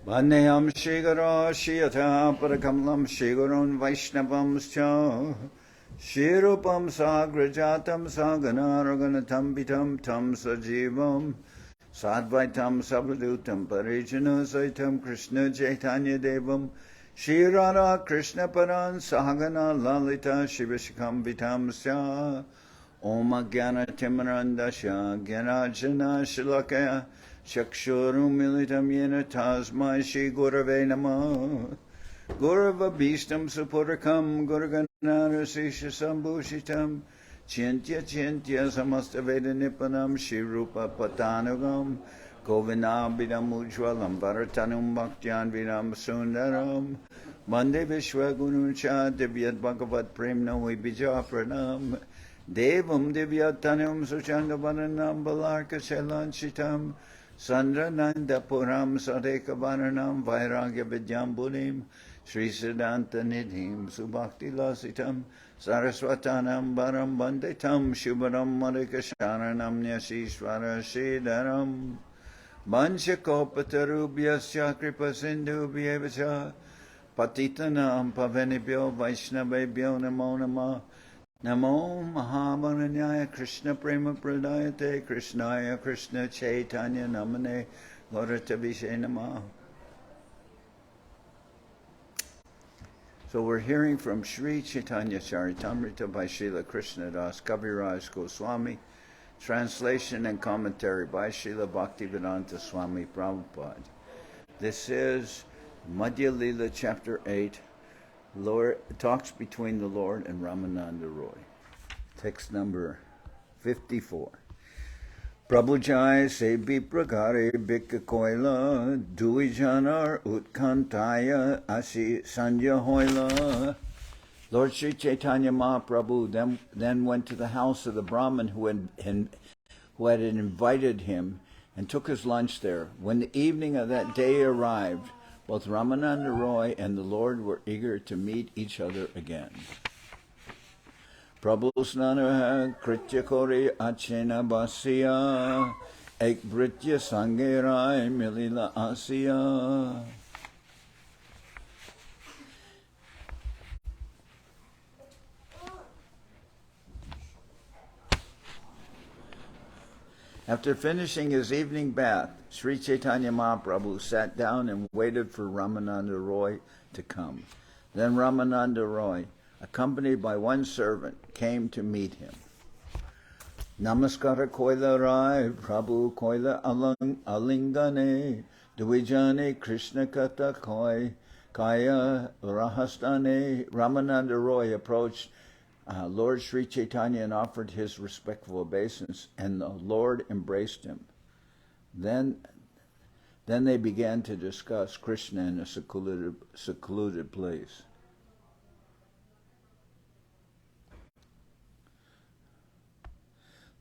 Vandeham Shigara Shiyata Parakamalam Shigaron Vaishnavam Scha Shirupam Sagrajatam Saganaraganatam Bitam Tam Sajivam Sadvaitam Sabhadutam Parijana Saitam Krishna Chaitanya Devam Shirara Krishna Paran Sahagana Lalita Shivashikam Vitam Sya Om Agyana Timarandasya Gyanajana Shilakaya Chakshurum Militam Yena Tasmai Shri Gurave Namah Gurava Bhistam Supurakam Gurganara Sisha Sambhushitam Chintya Samasta Veda Nipanam Shri Rupa Patanagam Govinabhidam Ujwalam Bharatanum Bhaktyan Vidam Sundaram Mande Vishwaguruncha Divyat Bhagavat Premna Vibija Pranam Devam Divyatanum Suchangavananam Balarka Shelanchitam Sandra Nanda Puram Sadeka Varanam Vairagya Vidyambunim Sri Siddhanta Nidhim Subhakti Lasitam Saraswatanam Baram Banditam Shubharam Madhika Sharanam Nyasishvara Shidaram Manchakopatarubhyasya Kripa Sindhubhyevacha Patitanam Pavanibhyo Vaishnavebhyo Namo Namah Namo Mahamananyaya Krishna Prema Pradayate Krishnaya Krishna Chaitanya Namane Gauratavishe Namah. So we're hearing from Sri Chaitanya Charitamrita by Srila Krishnadas Kaviraj Goswami, translation and commentary by Srila Bhaktivedanta Swami Prabhupad. This is Madhya-lila chapter 8. Lord talks between the Lord and Ramananda Raya. Text number 54. Prabhujai se biprakare bhikka koila duijanar utkantaya asi sanja hoila. Lord Sri Chaitanya Mahaprabhu then went to the house of the Brahmin who had invited him and took his lunch there. When the evening of that day arrived, both Ramananda Raya and the Lord were eager to meet each other again. Prabhu snanaha kritya kori achena basya ek britya sangerai milila asya. After finishing his evening bath, Sri Chaitanya Mahaprabhu sat down and waited for Ramananda Raya to come. Then Ramananda Raya, accompanied by one servant, came to meet him. Namaskara Koila Rai, Prabhu Koila Alingane, Dvijane Krishna Kata Koi, Kaya Rahastane. Ramananda Raya approached Lord Sri Chaitanya and offered his respectful obeisance, and the Lord embraced him. Then they began to discuss Krishna in a secluded place.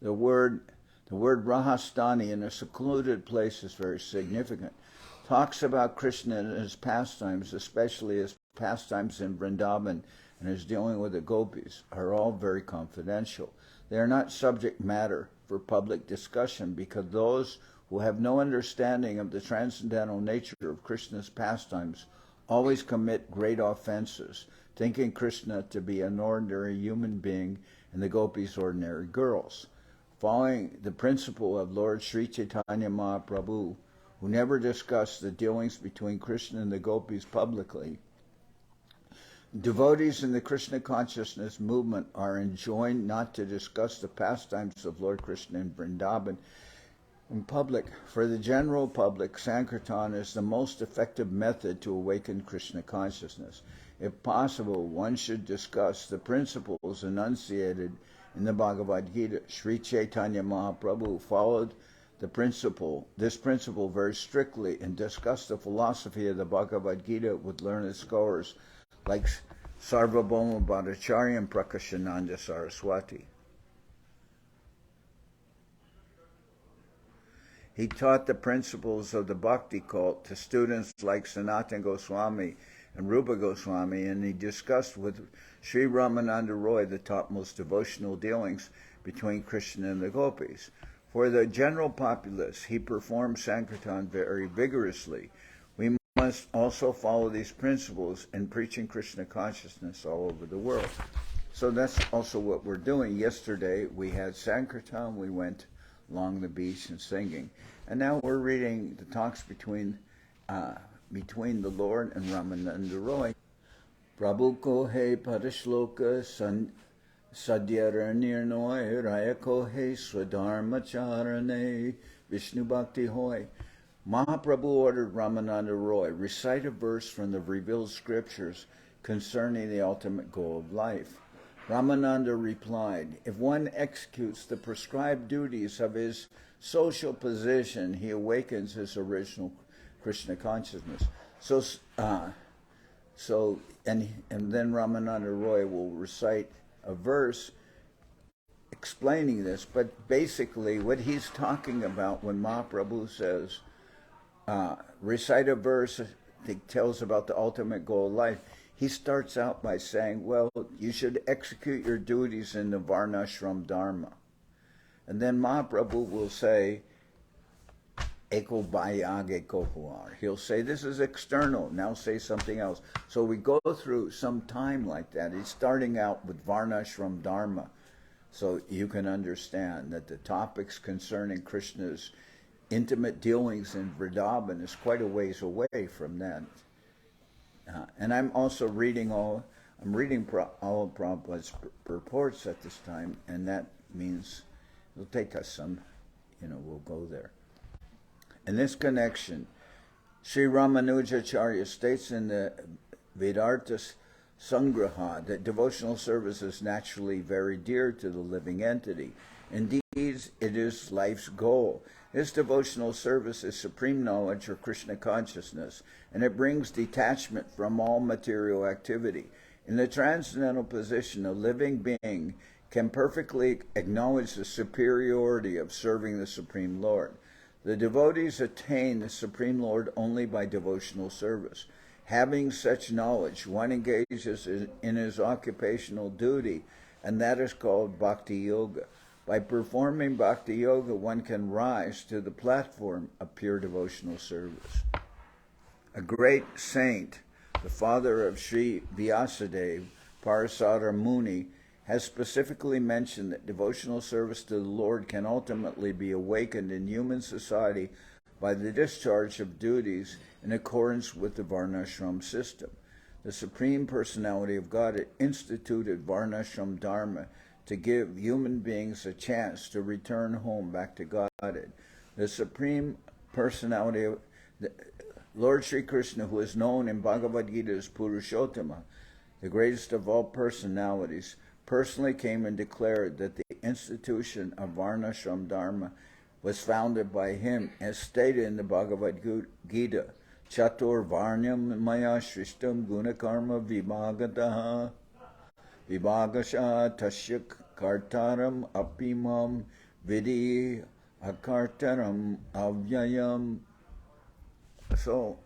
The word Rahastani, in a secluded place, is very significant. Talks about Krishna and his pastimes, especially his pastimes in Vrindavan and his dealing with the gopis, are all very confidential. They are not subject matter for public discussion because those who have no understanding of the transcendental nature of Krishna's pastimes always commit great offenses, thinking Krishna to be an ordinary human being and the gopis ordinary girls. Following the principle of Lord Sri Chaitanya Mahaprabhu, who never discussed the dealings between Krishna and the gopis publicly, devotees in the Krishna consciousness movement are enjoined not to discuss the pastimes of Lord Krishna in Vrindavan in public. For the general public, Sankirtan is the most effective method to awaken Krishna consciousness. If possible, one should discuss the principles enunciated in the Bhagavad Gita. Sri Chaitanya Mahaprabhu followed this principle very strictly and discussed the philosophy of the Bhagavad Gita with learned scholars like Sarvabhauma Bhattacharya and Prakashananda Saraswati. He taught the principles of the Bhakti cult to students like Sanatana Goswami and Rupa Goswami, and he discussed with Sri Ramananda Raya the topmost devotional dealings between Krishna and the gopis. For the general populace, he performed Sankirtan very vigorously. We must also follow these principles in preaching Krishna consciousness all over the world. So that's also what we're doing. Yesterday we had Sankirtan, we went along the beach and singing. And now we're reading the talks between the Lord and Ramananda Raya. Prabhu ko he parishloka sadhyara noy raya ko he swadharma charane Vishnu Bhakti hoy. Mahaprabhu ordered Ramananda Raya recite a verse from the revealed scriptures concerning the ultimate goal of life. Ramananda replied, if one executes the prescribed duties of his social position, he awakens his original Krishna consciousness. And then Ramananda Raya will recite a verse explaining this. But basically, what he's talking about when Mahaprabhu says, recite a verse that tells about the ultimate goal of life, he starts out by saying, well, you should execute your duties in the Varnashram Dharma. And then Mahaprabhu will say, Eko Bhayag Eko Huar. He'll say, this is external, now say something else. So we go through some time like that. He's starting out with Varnashram Dharma, so you can understand that the topics concerning Krishna's intimate dealings in Vrindavan is quite a ways away from that. And I'm also reading all of Prabhupada's purports at this time, and that means it'll take us some, we'll go there. In this connection, Sri Ramanujacharya states in the Vedanta Sangraha that devotional service is naturally very dear to the living entity. Indeed, it is life's goal. This devotional service is supreme knowledge or Krishna consciousness, and it brings detachment from all material activity. In the transcendental position, a living being can perfectly acknowledge the superiority of serving the Supreme Lord. The devotees attain the Supreme Lord only by devotional service. Having such knowledge, one engages in his occupational duty, and that is called Bhakti Yoga. By performing Bhakti Yoga, one can rise to the platform of pure devotional service. A great saint, the father of Sri Vyasadeva, Parasara Muni, has specifically mentioned that devotional service to the Lord can ultimately be awakened in human society by the discharge of duties in accordance with the Varnashram system. The Supreme Personality of God instituted Varnashram Dharma to give human beings a chance to return home back to Godhead. The Supreme Personality of Lord Sri Krishna, who is known in Bhagavad Gita as Purushottama, the greatest of all personalities, personally came and declared that the institution of Varnashram Dharma was founded by him, as stated in the Bhagavad Gita, Chatur Varnyam Maya Shrishtam Gunakarma Vibhagataha Vibhagasha Tasya Kartaram Apimam Vidi Akartaram Avyayam. So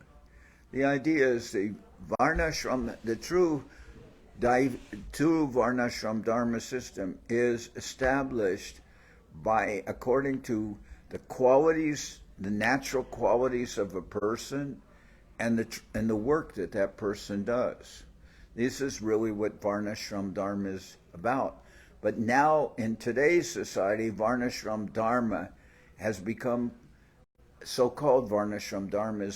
the idea is the Varnashram, the true Varnashram Dharma system is established by, according to the qualities, the natural qualities of a person, and the work that person does. This is really what Varnashram Dharma is about. But now, in today's society, Varnashram Dharma has become, so-called Varnashram Dharma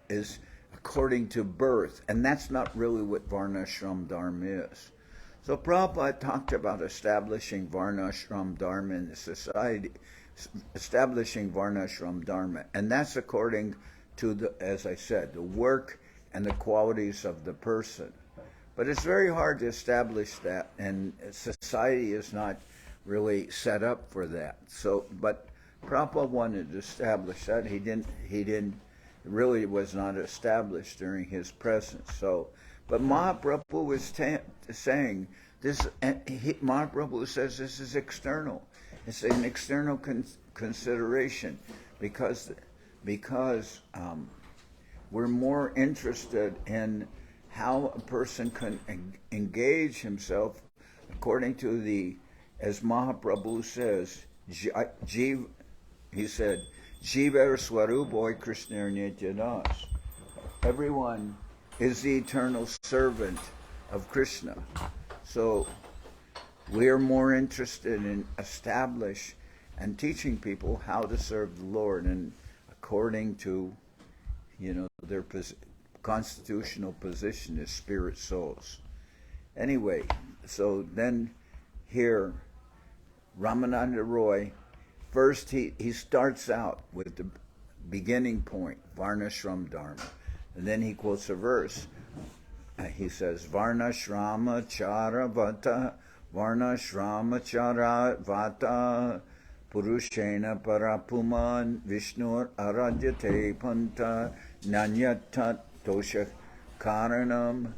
is according to birth, and that's not really what Varnashram Dharma is. So Prabhupada talked about establishing Varnashram Dharma in the society, establishing Varnashram Dharma, and that's according to, as I said, the work and the qualities of the person. But it's very hard to establish that, and society is not really set up for that. So, but Prabhupada wanted to establish that. He didn't, really was not established during his presence. So, but Mahaprabhu was saying this, Mahaprabhu says this is external. It's an external consideration because we're more interested in how a person can engage himself according to the, as Mahaprabhu says, he said, Jivar Swaruboy Krishna Nityadas. everyone is the eternal servant of Krishna. So we are more interested in establish and teaching people how to serve the Lord, and according to, their constitutional position as spirit souls. Anyway, so then here, Ramananda Roy, first he starts out with the beginning point, Varnashram Dharma, and then he quotes a verse. He says, Varnashrama Charavata, Varnashrama Charavata, Purushena Parapuman, Vishnur Aradyate Panta, Nanyatat Tosha Karanam.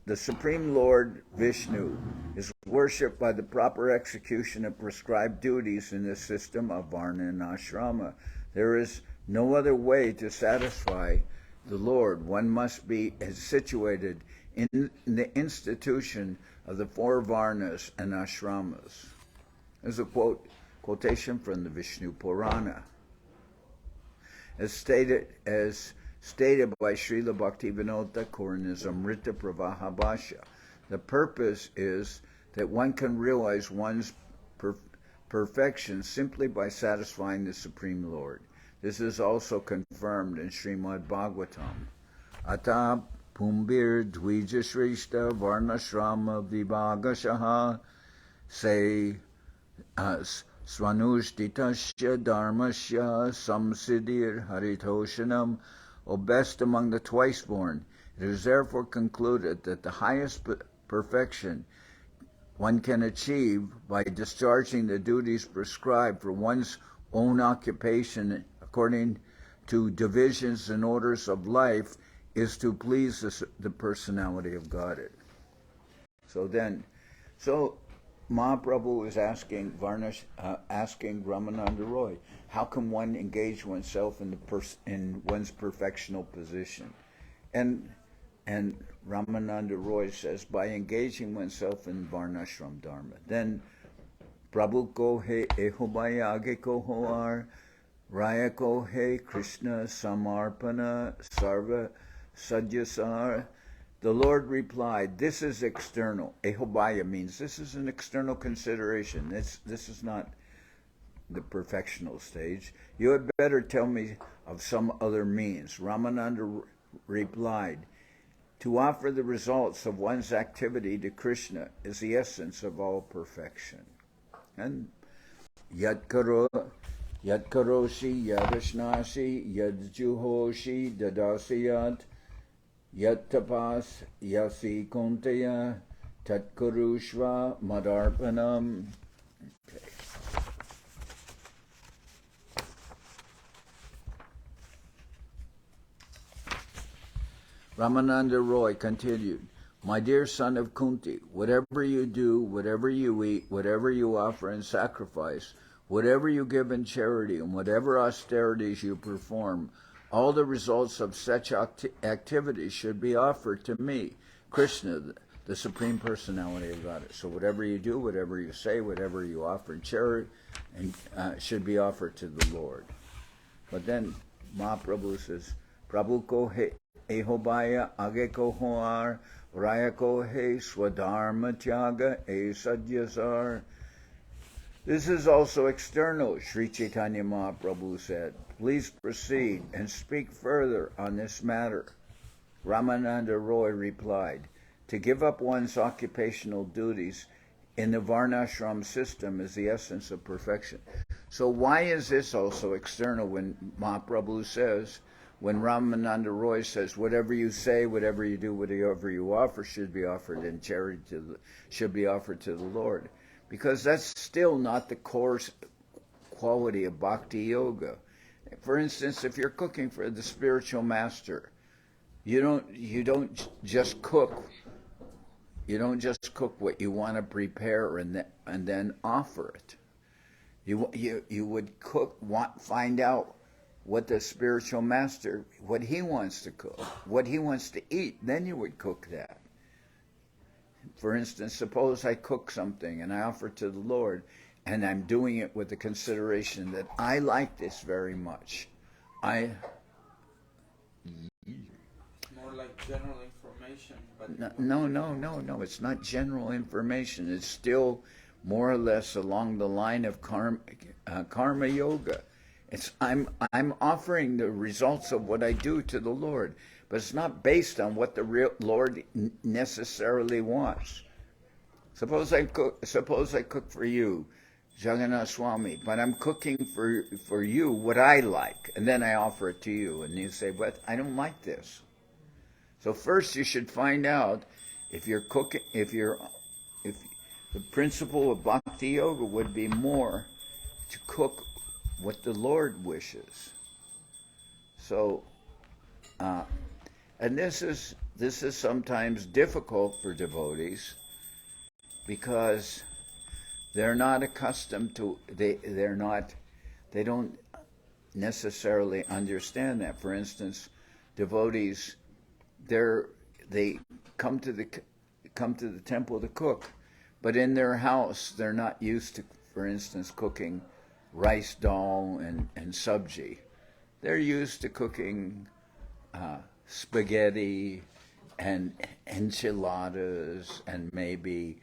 The Supreme Lord Vishnu is worshipped by the proper execution of prescribed duties in the system of Varna and Ashrama. There is no other way to satisfy the Lord. One must be situated in the institution of the four Varnas and Ashramas. There's a quotation from the Vishnu Purana. As stated by Srila Bhaktivedanta Swami in his Amrita Pravaha Bhashya. The purpose is that one can realize one's perfection simply by satisfying the Supreme Lord. This is also confirmed in Srimad Bhagavatam. Ata pumbir dvija shrishta varnashrama vibhagashaha say svanushdhitasya dharmasya samsiddhir haritoshanam. O best among the twice-born, it is therefore concluded that the highest perfection one can achieve by discharging the duties prescribed for one's own occupation according to divisions and orders of life is to please the personality of Godhead. So Mahaprabhu is asking Ramananda Roy, how can one engage oneself in one's perfectional position? And Ramananda Roy says, by engaging oneself in Varnashram Dharma. Then Prabhu ko he ehobaya age ko hoar, Raya ko he Krishna samarpana sarva sadyasar. The Lord replied, this is external. Ehobaya means this is an external consideration. This is not the perfectional stage. You had better tell me of some other means. Ramananda replied, to offer the results of one's activity to Krishna is the essence of all perfection. And yat karoshi yadashnasi yadjuhoshi dadasiyat yat tapas yasi kontaya tat kurushva madarpanam. Okay. Ramananda Roy continued, my dear son of Kunti, whatever you do, whatever you eat, whatever you offer in sacrifice, whatever you give in charity, and whatever austerities you perform, all the results of such activities should be offered to me, Krishna, the Supreme Personality of Godhead. So whatever you do, whatever you say, whatever you offer in charity, should be offered to the Lord. But then Mahaprabhu says, Prabhu ko he ehobaya age ko hoar, raya ko he swadharma tyaga e sadyasar. This is also external, Sri Chaitanya Mahaprabhu said. Please proceed and speak further on this matter. Ramananda Roy replied, to give up one's occupational duties in the Varnashram system is the essence of perfection. So why is this also external when Mahaprabhu says, when Ramananda Roy says, whatever you say, whatever you do, whatever you offer should be offered in charity should be offered to the Lord? Because that's still not the core quality of bhakti yoga. For instance, if you're cooking for the spiritual master, you don't just cook. You don't just cook what you want to prepare and then offer it. You would find out what the spiritual master, what he wants to cook, what he wants to eat. Then you would cook that. For instance, suppose I cook something and I offer it to the Lord, and I'm doing it with the consideration that I like this very much. More like general information, but No. It's not general information. It's still more or less along the line of karma yoga. I'm offering the results of what I do to the Lord, but it's not based on what the real Lord necessarily wants. Suppose I cook for you, Jagannath Swami, but I'm cooking for you what I like, and then I offer it to you, and you say, "But I don't like this." So first, you should find out if you're cooking, if the principle of Bhakti Yoga would be more to cook what the Lord wishes. So, and this is sometimes difficult for devotees because they're not accustomed to they don't necessarily understand that. For instance, devotees they come to the temple to cook, but in their house they're not used to, for instance, cooking rice dal and sabji. They're used to cooking spaghetti and enchiladas and maybe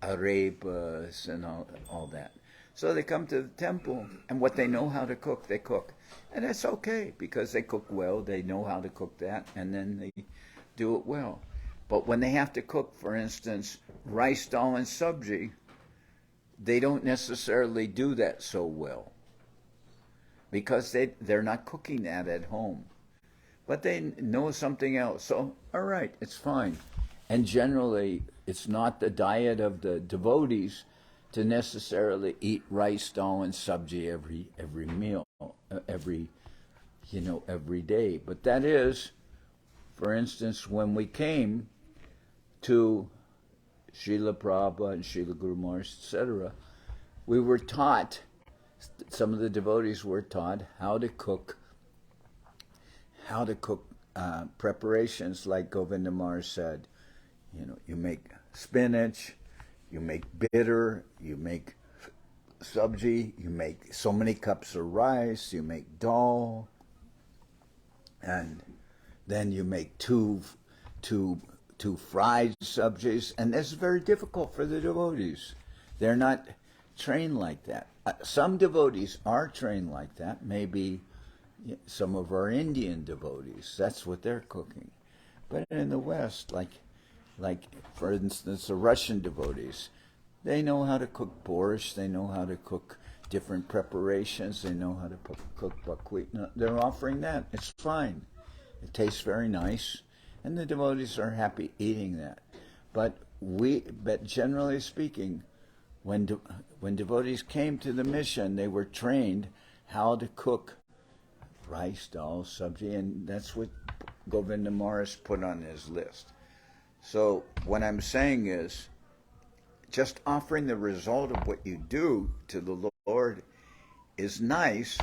arepas and all that. So they come to the temple, and what they know how to cook, they cook. And that's okay, because they cook well, they know how to cook that, and then they do it well. But when they have to cook, for instance, rice dal and sabji, they don't necessarily do that so well, because they're not cooking that at home. But they know something else, so all right, it's fine. And generally, it's not the diet of the devotees to necessarily eat rice dal and sabji every meal, every day. But that is, for instance, when we came to Srila Prabhupada and Srila Guru Maharaj, etc., we were taught, some of the devotees were taught how to cook preparations like Govinda Maharaj said. You make spinach, you make bitter, you make sabji, you make so many cups of rice, you make dal, and then you make two fried sabjis, and this is very difficult for the devotees. They're not trained like that. Some devotees are trained like that. Maybe some of our Indian devotees, that's what they're cooking. But in the West, like for instance, the Russian devotees, they know how to cook borscht, they know how to cook different preparations, they know how to cook buckwheat. They're offering that. It's fine. It tastes very nice, and the devotees are happy eating that. But generally speaking, when devotees came to the mission, they were trained how to cook rice, dal, sabji, and that's what Govinda Maharaj put on his list. So what I'm saying is, just offering the result of what you do to the Lord is nice,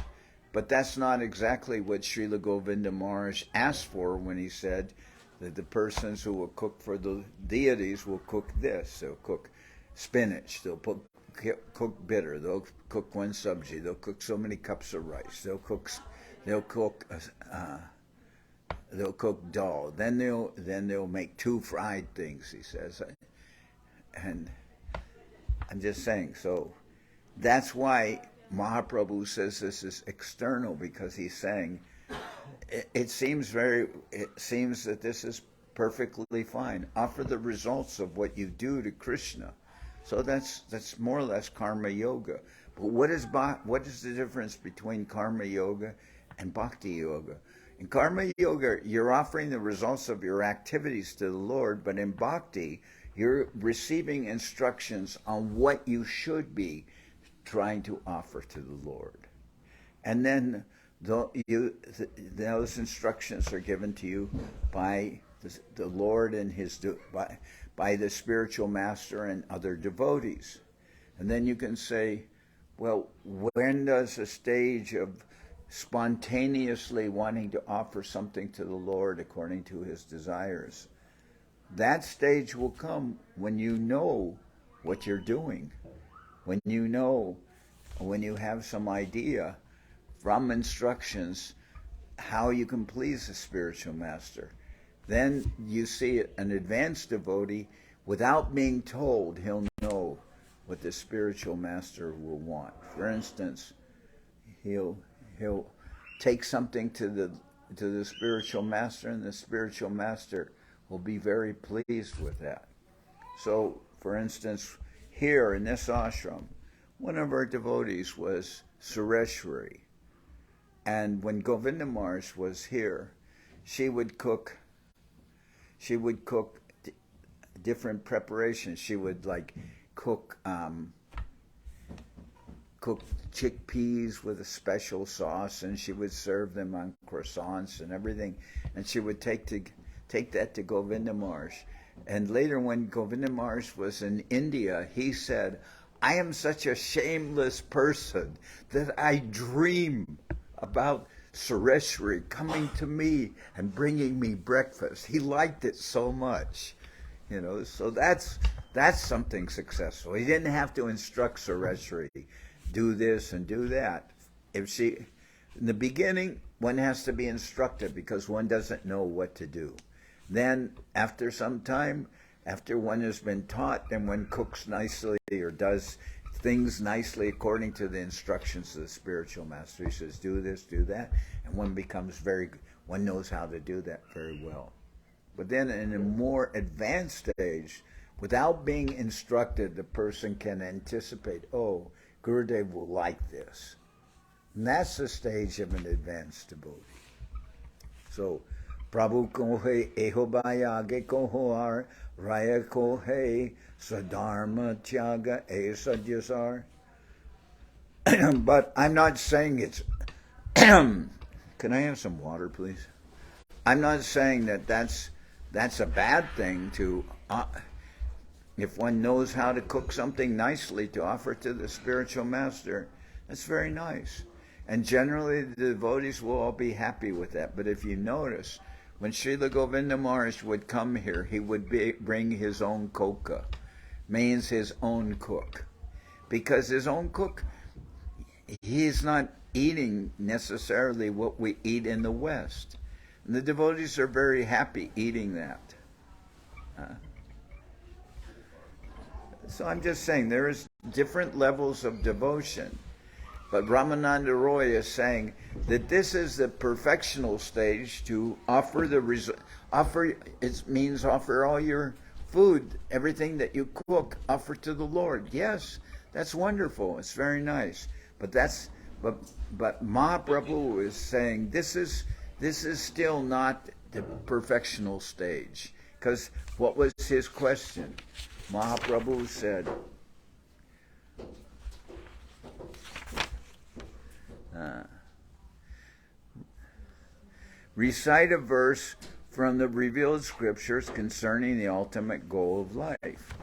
but that's not exactly what Srila Govinda Maharaj asked for when he said that the persons who will cook for the deities will cook this. They'll cook spinach, they'll cook bitter, they'll cook one sabji, they'll cook so many cups of rice, they'll cook dal, then they'll make two fried things, he says. And I'm just saying, so that's why Mahaprabhu says this is external, because he's saying it seems that this is perfectly fine. Offer the results of what you do to Krishna. So that's more or less karma yoga. But what is the difference between karma yoga and bhakti yoga? In karma yoga, you're offering the results of your activities to the Lord, but in bhakti, you're receiving instructions on what you should be trying to offer to the Lord. And then those instructions are given to you by the Lord and by the spiritual master and other devotees. And then you can say, well, when does a stage of spontaneously wanting to offer something to the Lord according to his desires? That stage will come when you know what you're doing, when you have some idea from instructions how you can please the spiritual master. Then you see an advanced devotee, without being told, he'll know what the spiritual master will want. For instance, he'll take something to the spiritual master, and the spiritual master will be very pleased with that. So, for instance, here in this ashram, one of our devotees was Sureshwari. And when Govinda Maharaj was here, she would cook different preparations. She would cook chickpeas with a special sauce, and she would serve them on croissants and everything. And she would take that to Govinda Maharaj. And later, when Govinda Maharaj was in India, he said, "I am such a shameless person that I dream about Sureshwari coming to me and bringing me breakfast." He liked it so much, So that's something successful. He didn't have to instruct Sureshwari, do this and do that. In the beginning, one has to be instructed because one doesn't know what to do. Then, after some time, after one has been taught, then one cooks nicely or does things nicely according to the instructions of the spiritual master. He says, do this, do that, and one knows how to do that very well. But then in a more advanced stage, without being instructed, the person can anticipate, oh, Gurudev will like this. And that's the stage of an advanced devotee. So, Prabhu kohe ehobaya kohoar raya kohe sadharma tyaga e sadyasar. But I'm not saying it's... Can I have some water, please? I'm not saying that's a bad thing to... if one knows how to cook something nicely to offer to the spiritual master, that's very nice. And generally the devotees will all be happy with that. But if you notice, when Srila Govinda Maharaj would come here, he would bring his own koka, means his own cook. Because his own cook, he's not eating necessarily what we eat in the West. And the devotees are very happy eating that. So I'm just saying, there is different levels of devotion. But Ramananda Raya is saying that this is the perfectional stage to offer it means offer all your food, everything that you cook, offer to the Lord. Yes, that's wonderful. It's very nice. But Mahaprabhu is saying this is still not the perfectional stage. Because what was his question? Mahaprabhu said, recite a verse from the revealed scriptures concerning the ultimate goal of life.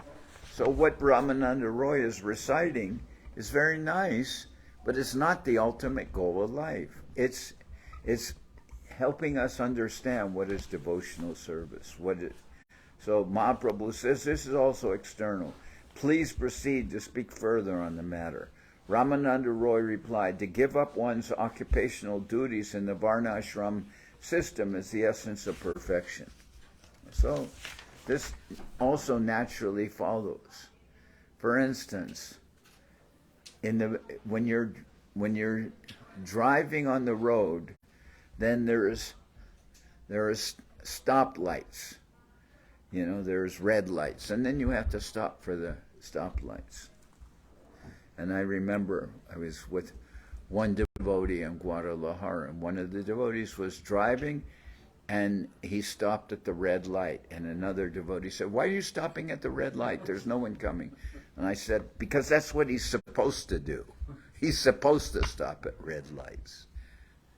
So what Ramananda Roy is reciting is very nice, but it's not the ultimate goal of life. It's helping us understand what is devotional service. So Mahaprabhu says this is also external. Please proceed to speak further on the matter. Ramananda Roy replied, to give up one's occupational duties in the Varnashram system is the essence of perfection. So this also naturally follows. For instance, when you're driving on the road, then there are stoplights. There's red lights, and then you have to stop for the stoplights. And I remember I was with one devotee in Guadalajara, and one of the devotees was driving, and he stopped at the red light. And another devotee said, "Why are you stopping at the red light? There's no one coming." And I said, because that's what he's supposed to do. He's supposed to stop at red lights.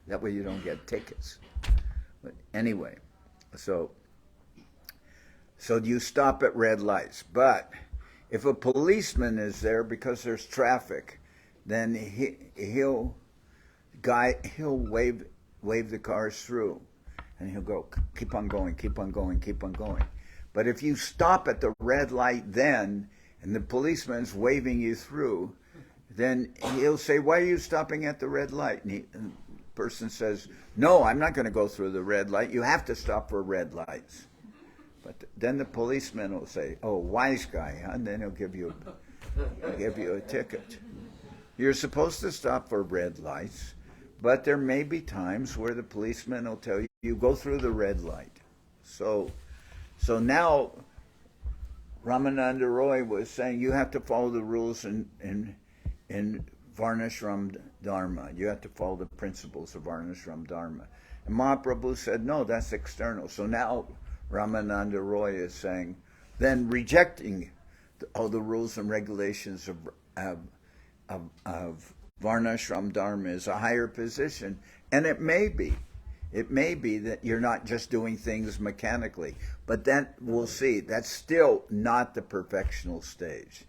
That way you don't get tickets. But anyway, so you stop at red lights. But if a policeman is there because there's traffic, then he'll wave the cars through, and he'll go, keep on going, keep on going, keep on going. But if you stop at the red light then, and the policeman's waving you through, then he'll say, "Why are you stopping at the red light?" And person says, no, I'm not going to go through the red light. You have to stop for red lights. But then the policeman will say, oh, wise guy, huh? And then he'll give you a ticket. You're supposed to stop for red lights, but there may be times where the policeman will tell you, go through the red light. So now Ramananda Roy was saying you have to follow the rules in Varnashram Dharma. You have to follow the principles of Varnashram Dharma. And Mahaprabhu said, no, that's external. So now Ramananda Roy is saying, then rejecting all the rules and regulations of Varnashram Dharma is a higher position. And it may be that you're not just doing things mechanically, but then we'll see. That's still not the perfectional stage.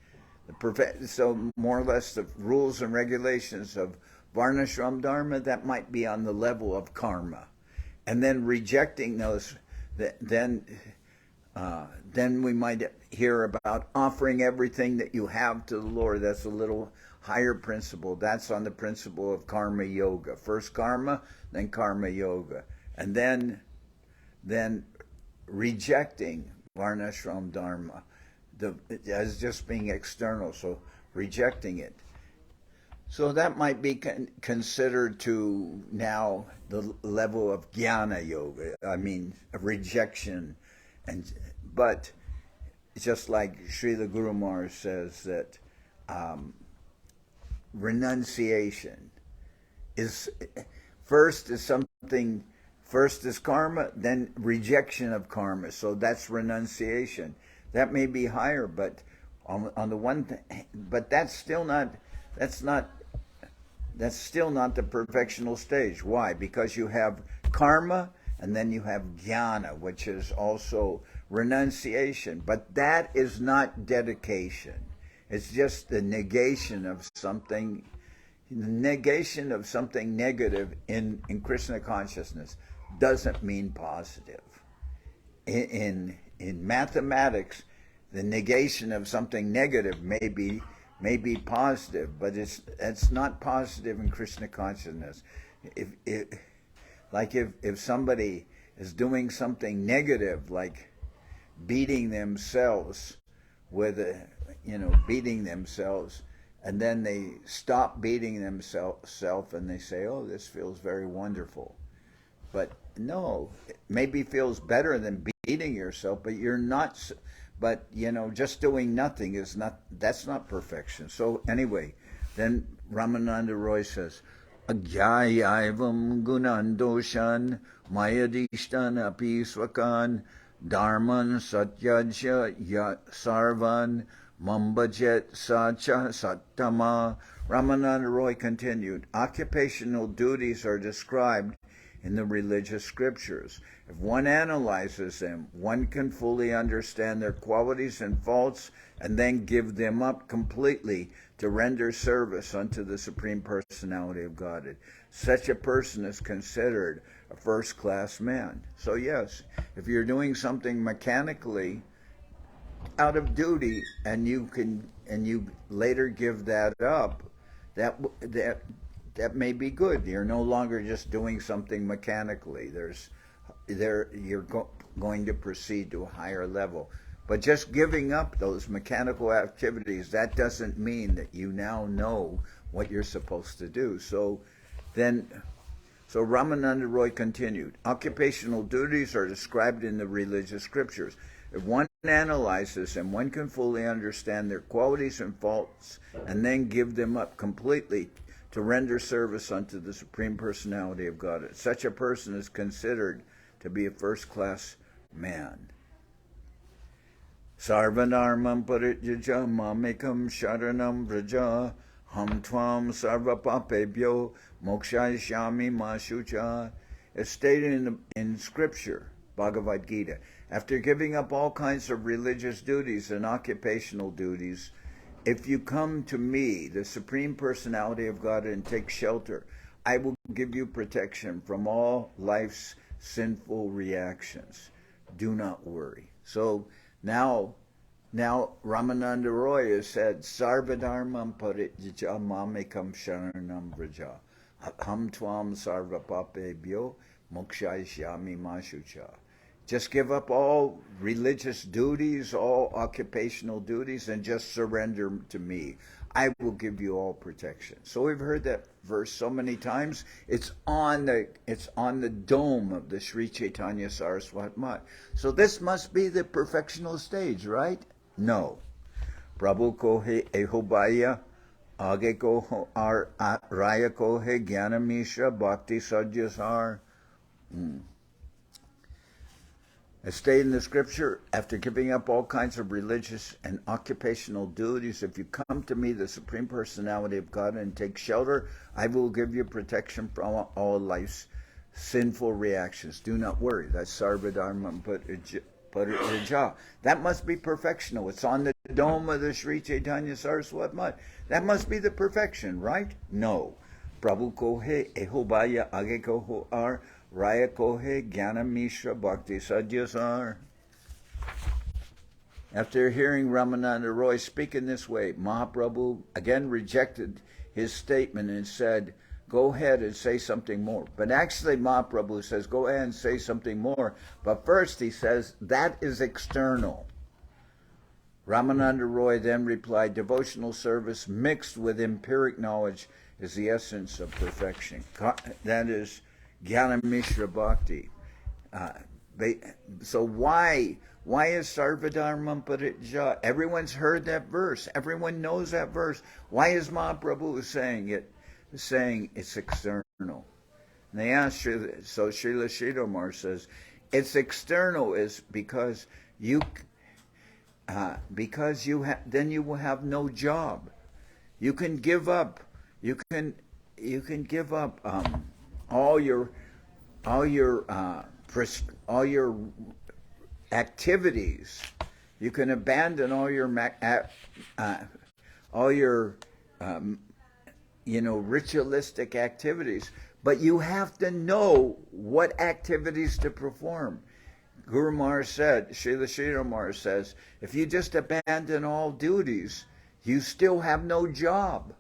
So more or less the rules and regulations of Varnashram Dharma, that might be on the level of karma. And then rejecting those, then we might hear about offering everything that you have to the Lord. That's a little higher principle. That's on the principle of karma yoga. First karma, then karma yoga. And then rejecting Varnashram Dharma as just being external, so rejecting it. So that might be considered to now the level of jnana yoga. I mean, rejection, but just like Srila Guru Maharaj says that renunciation is first is karma, then rejection of karma. So that's renunciation. That may be higher, but on the one thing, but that's still not the perfectional stage. Why? Because you have karma and then you have jnana, which is also renunciation. But that is not dedication. It's just the negation of something. The negation of something negative in Krishna consciousness doesn't mean positive. In mathematics, the negation of something negative may be positive, but it's not positive in Krishna consciousness. If somebody is doing something negative, like beating themselves beating themselves, and then they stop beating themselves and they say, oh, this feels very wonderful. But no, it maybe feels better than beating yourself, but you're not, just doing nothing that's not perfection. So anyway, then Ramananda Roy says, Agyayaivam gunandoshan mayadishtan api swakan dharman satyajya sarvan mambajet sacha sattama. Ramananda Roy continued, occupational duties are described in the religious scriptures. If one analyzes them, one can fully understand their qualities and faults and then give them up completely to render service unto the Supreme Personality of Godhead. Such a person is considered a first-class man. So yes, if you're doing something mechanically out of duty and you later give that up, that may be good. You're no longer just doing something mechanically. You're going to proceed to a higher level. But just giving up those mechanical activities, that doesn't mean that you now know what you're supposed to do. So Ramananda Roy continued, occupational duties are described in the religious scriptures. If one analyzes them, one can fully understand their qualities and faults and then give them up completely to render service unto the Supreme Personality of God. Such a person is considered to be a first-class man. Sarvanarmam parityaja mamekam sharanam vraja ham tvam sarvapapebhyo mokshayashyami mashucha. It's stated in Scripture, Bhagavad Gita, after giving up all kinds of religious duties and occupational duties, if you come to me, the Supreme Personality of God, and take shelter, I will give you protection from all life's sinful reactions. Do not worry. So now Ramananda Roy has said, Sarvadharmam parityaja mamekam sharanam vraja. Ham tvam sarva papebhyo mokshayishyami ma shucha. Just give up all religious duties, all occupational duties, and just surrender to me. I will give you all protection. So we've heard that verse so many times. It's on the dome of the Sri Chaitanya Saraswat Mat. So this must be the perfectional stage, right? No. Prabhu ko he ehobaya, age ko ar raya ko he jnanamisha bhakti sadyasar. As stated in the scripture, after giving up all kinds of religious and occupational duties, if you come to me, the Supreme Personality of God, and take shelter, I will give you protection from all life's sinful reactions. Do not worry. That's Sarvadharma Parija. That must be perfectional. It's on the dome of the Sri Chaitanya Saraswat Mat. That must be the perfection, right? No. Prabhu kohe ehobaya age koho ar Raya kohe jnana mishra bhakti sadyasar. After hearing Ramananda Roy speak in this way, Mahaprabhu again rejected his statement and said, go ahead and say something more. But actually Mahaprabhu says, go ahead and say something more. But first he says, that is external. Ramananda Roy then replied, devotional service mixed with empiric knowledge is the essence of perfection. That is Jnana Mishra Bhakti. So why is Sarvadharma Parija? Everyone's heard that verse. Everyone knows that verse. Why is Mahaprabhu saying it's external? And they asked, so Srila Sridhar says, it's external is because then you will have no job. You can give up. You can give up all your activities. You can abandon all your ritualistic activities, but you have to know what activities to perform. Guru Maharaj said, Srila Sridhar says, if you just abandon all duties, you still have no job.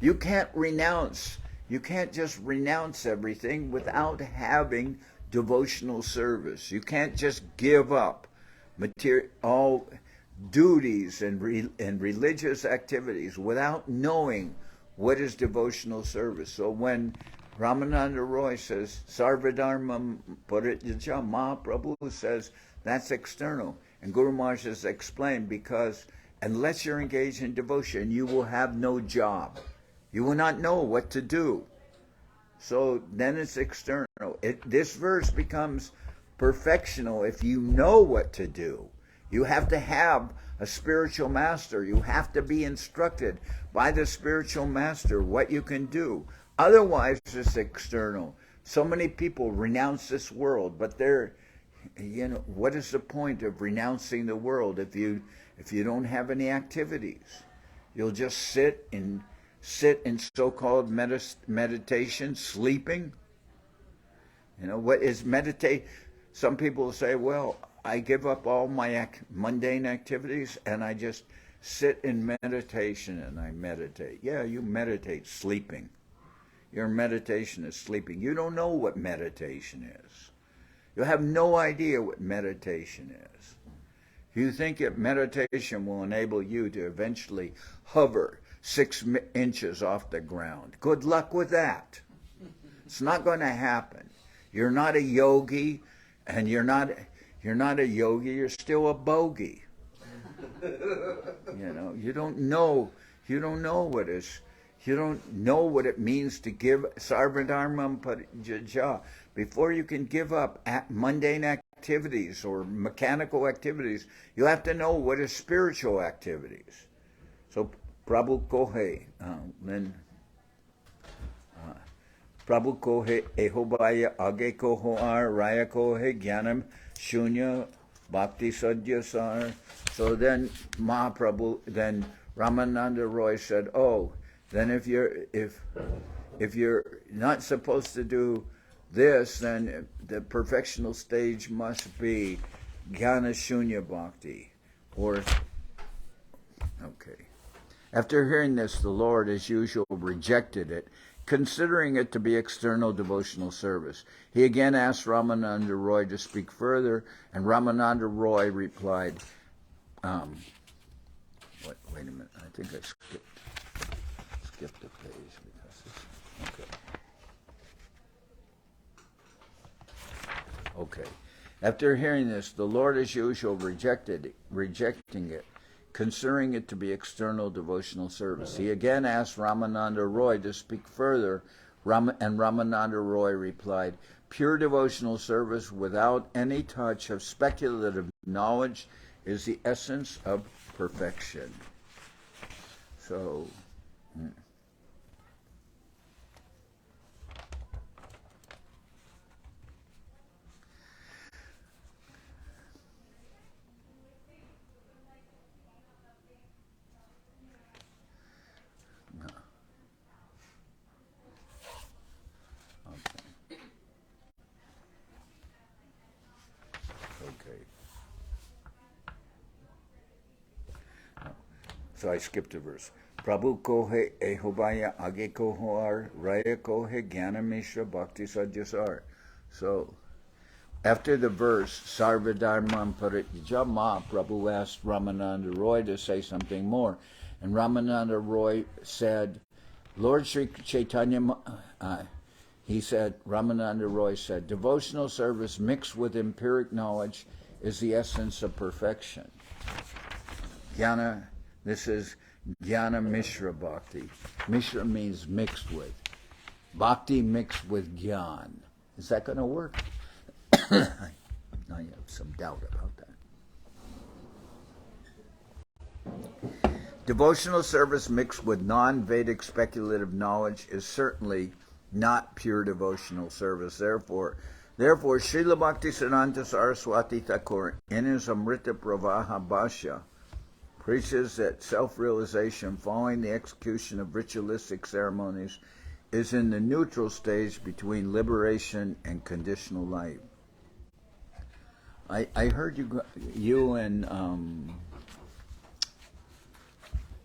You can't just renounce everything without having devotional service. You can't just give up all duties and religious activities without knowing what is devotional service. So when Ramananda Roy says, Sarvadharma Parija, Mahaprabhu says, that's external. And Guru Maharaj has explained, because unless you're engaged in devotion, you will have no job. You will not know what to do. So then it's external. This verse becomes perfectional if you know what to do. You have to have a spiritual master. You have to be instructed by the spiritual master what you can do. Otherwise, it's external. So many people renounce this world, but what is the point of renouncing the world if you don't have any activities? You'll just sit in so-called meditation, sleeping. What is meditate? Some people say, well, I give up all my mundane activities and I just sit in meditation and I meditate. Yeah, you meditate sleeping. Your meditation is sleeping. You don't know what meditation is. You have no idea what meditation is. You think that meditation will enable you to eventually hover 6 inches off the ground. Good luck with that. It's not going to happen. You're not a yogi, and you're not a yogi, you're still a bogey. You don't know what it means to give sarvadharma parija. Before you can give up mundane activities or mechanical activities, you have to know what is spiritual activities. So Prabhu kohe, Prabhu kohe ehobaya age koho ar raya kohe jnanam shunya bhakti sadyasar. So then Ramananda Roy said, oh, then if you're not supposed to do this, then the perfectional stage must be jnana shunya bhakti. Okay. After hearing this, the Lord, as usual, rejected it, considering it to be external devotional service. He again asked Ramananda Roy to speak further, and Ramananda Roy replied, wait a minute, I think I skipped a page because it's, okay. After hearing this, the Lord as usual rejecting it, considering it to be external devotional service. He again asked Ramananda Roy to speak further, and Ramananda Roy replied, pure devotional service without any touch of speculative knowledge is the essence of perfection. So, so I skipped a verse. Prabhu kohe ehobaya age kohoar raya kohe jnana mishra bhakti sajasar. So, after the verse, Sarvadharmam Paritjama, Prabhu asked Ramananda Roy to say something more. And Ramananda Roy said, Lord Sri Chaitanya, Ramananda Roy said, devotional service mixed with empiric knowledge is the essence of perfection. Jnana, this is Jnana Mishra Bhakti. Mishra means mixed with. Bhakti mixed with Jnana. Is that going to work? I have some doubt about that. Devotional service mixed with non-Vedic speculative knowledge is certainly not pure devotional service. Therefore, Srila Bhaktivedanta Saraswati Thakur, in his Amrita Pravaha Bhashya, preaches that self-realization following the execution of ritualistic ceremonies is in the neutral stage between liberation and conditional life. I heard you and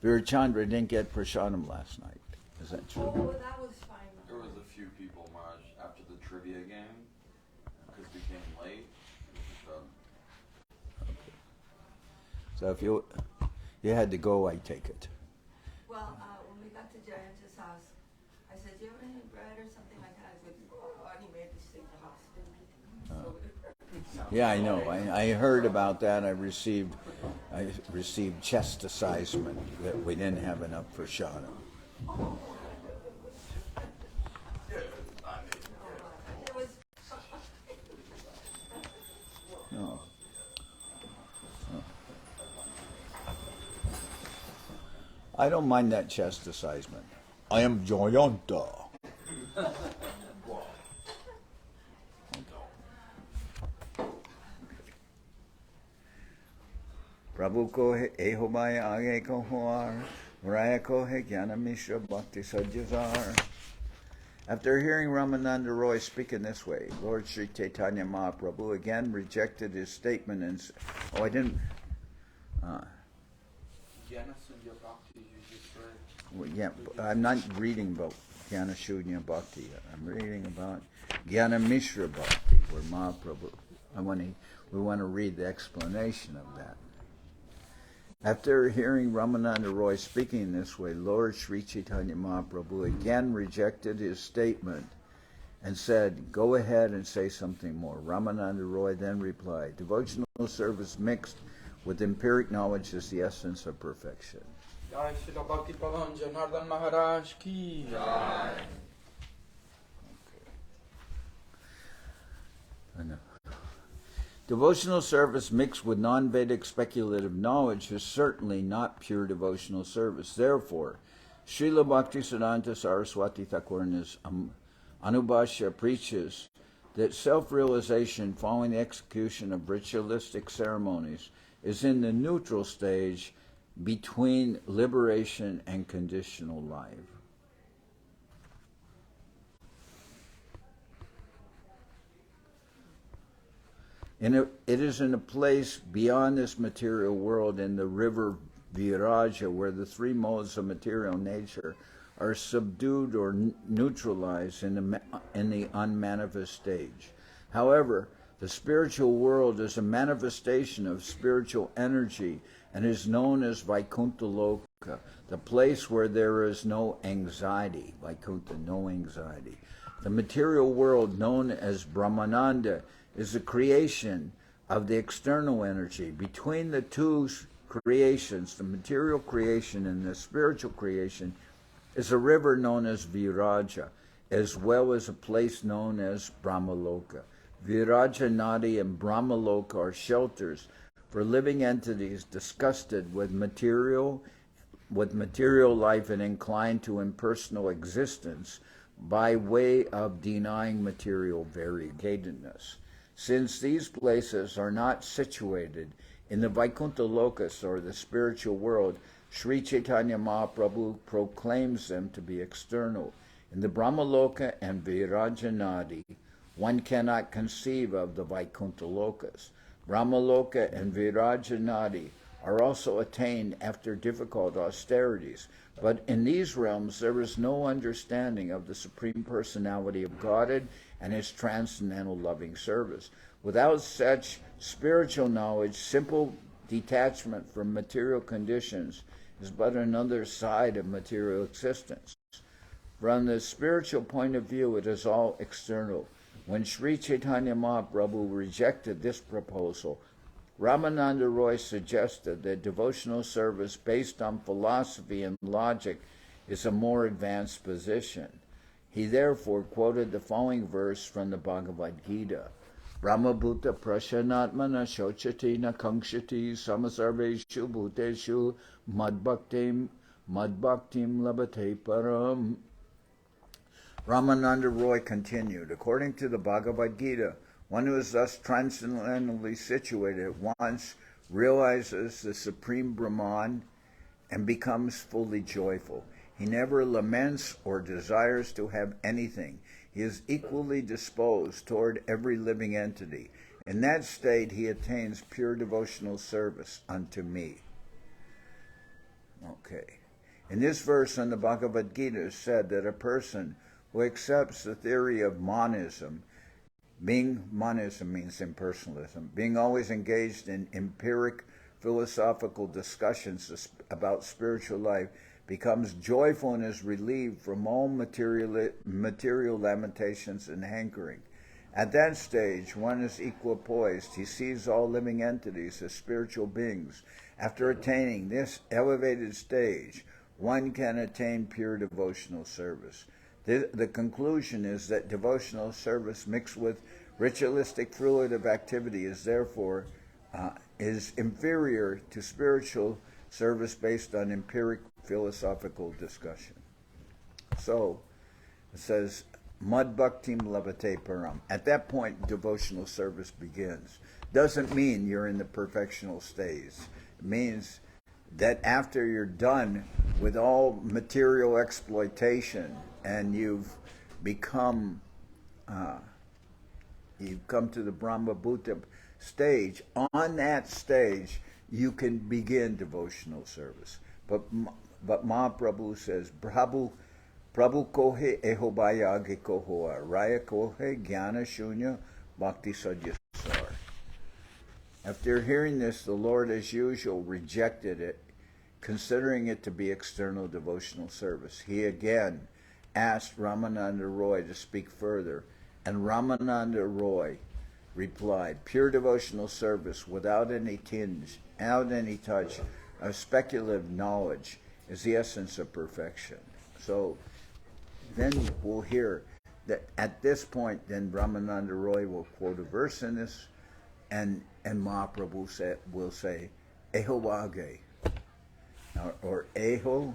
Virachandra didn't get prasadam last night. Is that true? Oh, that was fine. There was a few people, Maharaj, after the trivia game, because we came late. Okay. So if you had to go, I take it. Well, when we got to Jayanta's house, I said, do you have any bread or something like that? I said, oh, and he made us take the house. Yeah, I know. I heard about that. I received chastisement that we didn't have enough prasadam. No. I don't mind that chastisement. I am Jayanta. Prabhu ko ehobaya age ko hoar, raya ko jnana mishra bhakti sajasar. After hearing Ramananda Roy speak in this way, Lord Sri Chaitanya Mahaprabhu again rejected his statement and I didn't. Jnana Sunya Bhakti, you just read. Well, yeah, I'm not reading about Jnana Shunya Bhakti. I'm reading about Jnana Mishra Bhakti, where Mahaprabhu. We want to read the explanation of that. After hearing Ramananda Roy speaking in this way, Lord Sri Chaitanya Mahaprabhu again rejected his statement and said, go ahead and say something more. Ramananda Roy then replied, devotional service mixed with empiric knowledge is the essence of perfection. Jai Srila Bhakti Pavan Janardan Maharaj ki Jai. Okay. Devotional service mixed with non-Vedic speculative knowledge is certainly not pure devotional service. Therefore, Srila Bhaktivedanta Saraswati Thakur in his Anubhashya preaches that self-realization following the execution of ritualistic ceremonies is in the neutral stage between liberation and conditional life. It is in a place beyond this material world in the river Viraja where the three modes of material nature are subdued or neutralized in the unmanifest stage. However, the spiritual world is a manifestation of spiritual energy and is known as Vaikuntha Loka, the place where there is no anxiety. Vaikuntha, no anxiety. The material world, known as Brahmananda, is a creation of the external energy. Between the two creations, the material creation and the spiritual creation, is a river known as Viraja, as well as a place known as Brahmaloka. Viraja Nadi and Brahmaloka are shelters for living entities disgusted with material life and inclined to impersonal existence by way of denying material variegatedness. Since these places are not situated in the Vaikuntha Lokas, or the spiritual world, Sri Chaitanya Mahaprabhu proclaims them to be external. In the Brahmaloka and Viraja Nadi, one cannot conceive of the Vaikuntha Lokas. Brahmaloka and Viraja Nadi are also attained after difficult austerities, but in these realms there is no understanding of the Supreme Personality of Godhead and His transcendental loving service. Without such spiritual knowledge, simple detachment from material conditions is but another side of material existence. From the spiritual point of view, it is all external. When Sri Chaitanya Mahaprabhu rejected this proposal, Ramananda Roy suggested that devotional service based on philosophy and logic is a more advanced position. He therefore quoted the following verse from the Bhagavad Gita: Brahmabhuta prashanatmana shochati na kankshati samasarveshu bhuteshu madbhaktim labhate param. Ramananda Roy continued, according to the Bhagavad Gita, one who is thus transcendently situated at once realizes the Supreme Brahman and becomes fully joyful. He never laments or desires to have anything. He is equally disposed toward every living entity. In that state, he attains pure devotional service unto me. Okay. In this verse in the Bhagavad Gita is said that a person who accepts the theory of monism means impersonalism, being always engaged in empiric philosophical discussions about spiritual life, becomes joyful and is relieved from all material lamentations and hankering. At that stage, one is equipoised. He sees all living entities as spiritual beings. After attaining this elevated stage, one can attain pure devotional service. The conclusion is that devotional service mixed with ritualistic fruitive activity is therefore is inferior to spiritual service based on empiric philosophical discussion. So it says, Mad Bhaktim Labhate Param. At that point, devotional service begins. Doesn't mean you're in the perfectional stage. It means that after you're done with all material exploitation and you've come to the Brahmabhuta stage, on that stage you can begin devotional service. But Mahaprabhu says, Prabhu kohe ehobayage kohoa, raya kohe jnana shunya bhakti sadyasar. After hearing this, the Lord, as usual, rejected it, considering it to be external devotional service. He again asked Ramananda Roy to speak further, and Ramananda Roy replied, pure devotional service without any tinge, without any touch of speculative knowledge is the essence of perfection. So then we'll hear that at this point, then Ramananda Roy will quote a verse in this, and Mahaprabhu will say, Eho Vage, or Eho,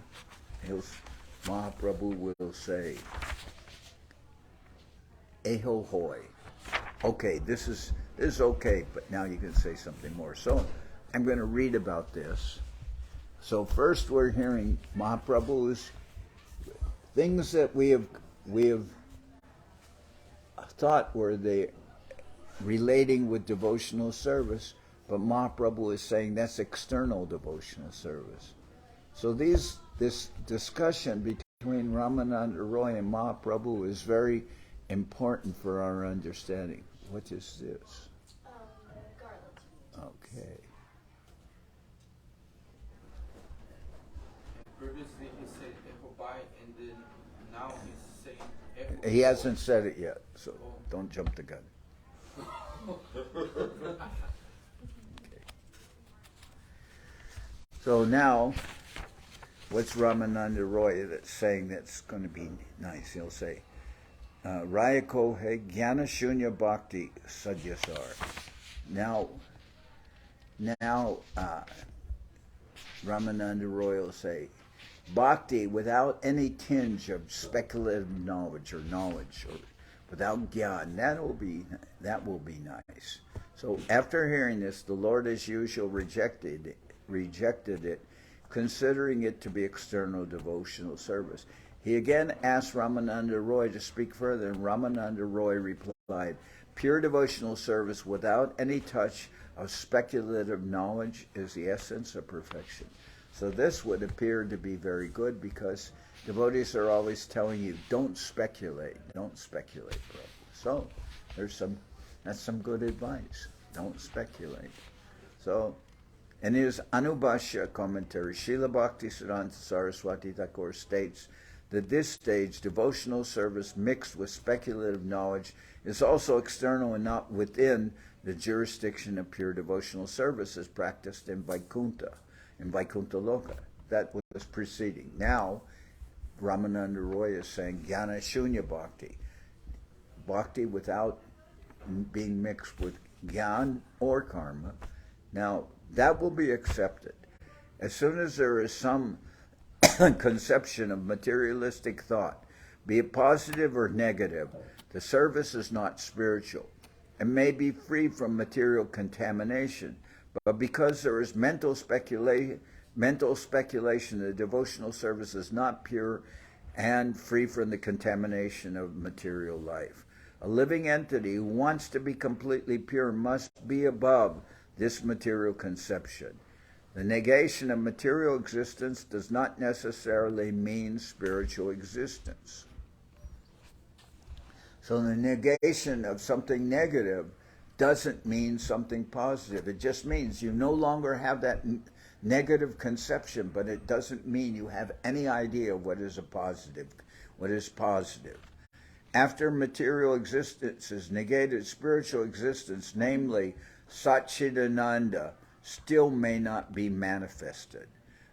Mahaprabhu will say, Eho Hoy. Okay, this is okay, but now you can say something more. So I'm going to read about this. So first we're hearing Mahaprabhu's things that we have thought were the relating with devotional service, but Mahaprabhu is saying that's external devotional service. So this discussion between between Ramananda Roy and Mahaprabhu is very important for our understanding. What is this? Garland. Okay. Previously he said Ehobai, and then now he's saying Eho. He hasn't said it yet, so don't jump the gun. Okay. So now, what's Ramananda Roy that's saying that's going to be nice? He'll say, Raya ko hai jnana shunya bhakti sadyasar. Now, Ramananda Roy will say, bhakti without any tinge of speculative knowledge or without gyan, that will be nice. So after hearing this, the Lord as usual rejected it, considering it to be external devotional service. He again asked Ramananda Roy to speak further, and Ramananda Roy replied, pure devotional service without any touch of speculative knowledge is the essence of perfection. So this would appear to be very good, because devotees are always telling you, don't speculate, bro. So that's some good advice. Don't speculate. So in his Anubhashya commentary, Srila Bhaktivedanta Saraswati Thakur states that this stage, devotional service mixed with speculative knowledge, is also external and not within the jurisdiction of pure devotional service as practiced in Vaikuntha Loka. That was preceding. Now, Ramananda Roy is saying Jnana Shunya Bhakti. Bhakti without being mixed with Jnana or Karma. Now, that will be accepted. As soon as there is some conception of materialistic thought, be it positive or negative, the service is not spiritual and may be free from material contamination. But because there is mental speculation, the devotional service is not pure and free from the contamination of material life. A living entity who wants to be completely pure must be above this material conception. The negation of material existence does not necessarily mean spiritual existence. So the negation of something negative doesn't mean something positive. It just means you no longer have that negative conception, but it doesn't mean you have any idea what is positive. After material existence is negated, spiritual existence, namely Satchidananda, still may not be manifested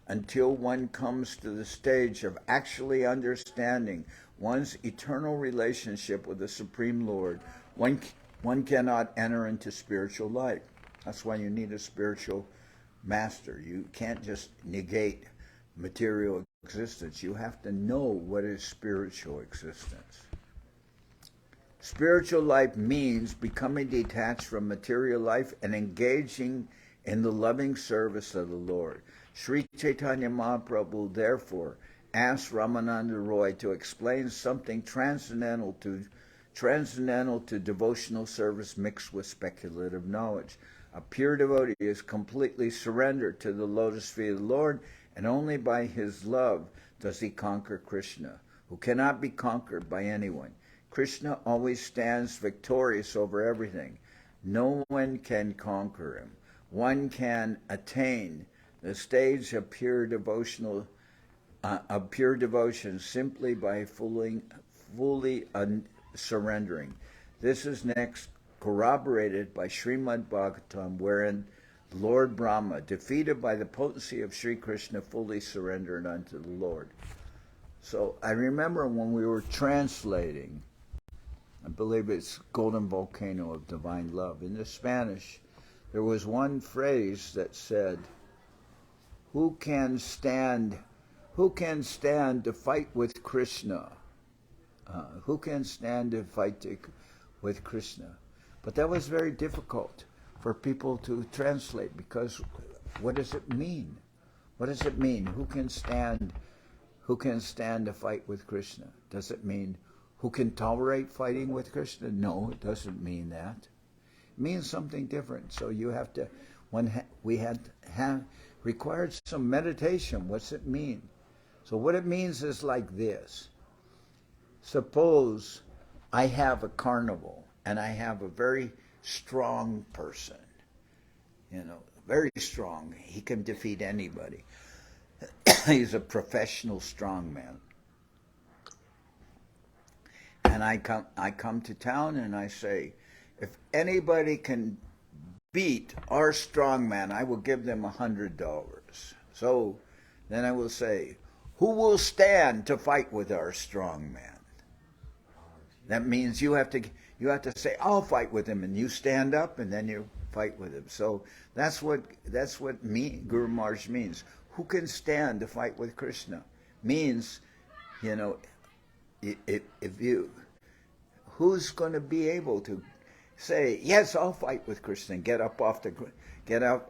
until one comes to the stage of actually understanding one's eternal relationship with the Supreme Lord. One cannot enter into spiritual life. That's why you need a spiritual master. You can't just negate material existence. You have to know what is spiritual existence. Spiritual life means becoming detached from material life and engaging in the loving service of the Lord. Sri Chaitanya Mahaprabhu therefore asked Ramananda Roy to explain something transcendental to devotional service mixed with speculative knowledge. A pure devotee is completely surrendered to the lotus feet of the Lord, and only by his love does he conquer Krishna, who cannot be conquered by anyone. Krishna always stands victorious over everything. No one can conquer him. One can attain the stage of pure devotion simply by fully surrendering. This is next corroborated by Srimad Bhagavatam, wherein Lord Brahma, defeated by the potency of Sri Krishna, fully surrendered unto the Lord. So I remember when we were translating, I believe it's Golden Volcano of Divine Love. In the Spanish, there was one phrase that said, who can stand to fight with Krishna? Who can stand to fight with Krishna? But that was very difficult for people to translate, because what does it mean? What does it mean? Who can stand to fight with Krishna? Does it mean who can tolerate fighting with Krishna? No, it doesn't mean that. It means something different. So you have to, we had required some meditation. What's it mean? So what it means is like this. Suppose I have a carnival and I have a very strong person, very strong. He can defeat anybody. He's a professional strongman. And I come to town and I say, if anybody can beat our strongman, I will give them $100. So then I will say, who will stand to fight with our strongman? That means you have to say, I'll fight with him, and you stand up and then you fight with him. So that's what Guru Maharaj means. Who can stand to fight with Krishna? Means, who's going to be able to say, yes, I'll fight with Krishna, and get out